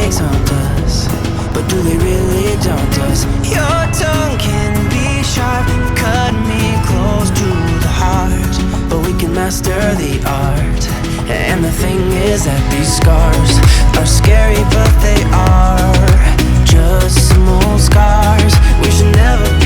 mistakes haunt us, but do they really daunt us? Your tongue can be sharp, cut me close to the heart, but we can master the art. And the thing is that these scars are scary, but they are just some old scars. We should never be